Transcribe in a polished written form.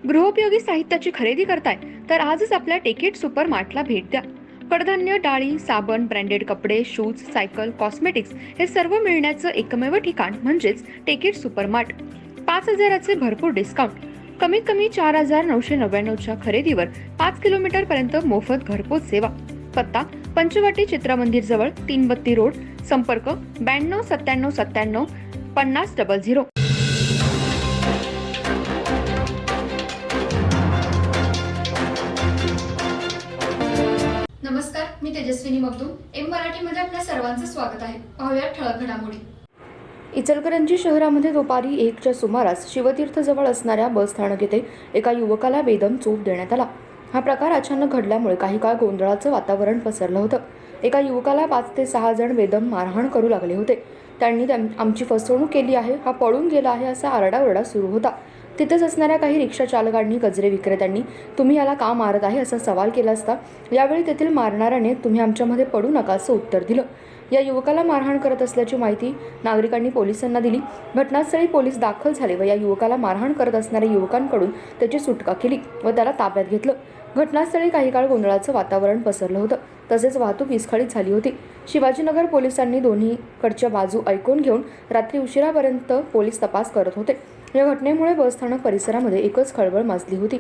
गृहोपयोगी साहित्याची खरेदी करताय तर आजच आपल्या टेकेट सुपर मार्टला भेट द्या. कडधान्य, डाळी, साबण, ब्रँडेड कपडे, शूज, सायकल, कॉस्मेटिक्स हे सर्व मिळण्याचं एकमेव ठिकाण म्हणजेच टेकेट सुपर मार्ट. 5,000चे भरपूर डिस्काउंट. कमीत कमी 4,999च्या खरेदीवर 5 किलोमीटर पर्यंत मोफत घरपोच सेवा. पत्ता: पंचवटी चित्रमंदिर जवळ, 332 रोड. संपर्क: 92 97 97 5000. नमस्कार, मी तेजस्विनी मगदूम. एम मराठीमध्ये आपल्या सर्वांचं स्वागत आहे. पाहूया ठळक घडामोडी. इचलकरंजी शहरामध्ये दुपारी 1च्या सुमारास शिवतीर्थजवळ असणाऱ्या बस स्थानक येथे एका युवकाला बेदम चोप देण्यात आला. हा प्रकार अचानक घडल्यामुळे काही काळ गोंधळाचं वातावरण पसरलं होतं. एका युवकाला 5 ते 6 जण बेदम मारहाण करू लागले होते. त्यांनी आमची फसवणूक केली आहे, हा पळून गेला आहे असा आरडाओरडा सुरू होता. तिथेच असणाऱ्या काही रिक्षा चालकांनी, गजरे विक्रेत्यांनी तुम्ही याला का मारत आहे असा सवाल केला असता यावेळी तेथील मारणाऱ्याने तुम्ही आमच्यामध्ये पडू नका असं उत्तर दिलं. या युवकाला मारहाण करत असल्याची माहिती नागरिकांनी पोलिसांना दिली. घटनास्थळी पोलीस दाखल झाले व या युवकाला मारहाण करत असणाऱ्या युवकांकडून त्याची सुटका केली व त्याला ताब्यात घेतलं. घटनास्थळी काही काळ गोंधळाचं वातावरण पसरलं होतं. तसेच वाहतूक विस्कळीत झाली होती. शिवाजीनगर पोलिसांनी दोन्हीकडच्या बाजू ऐकून घेऊन रात्री उशिरापर्यंत पोलीस तपास करत होते. या घटनेमुळे बसस्थानक परिसरामध्ये एकच खळबळ माजली होती.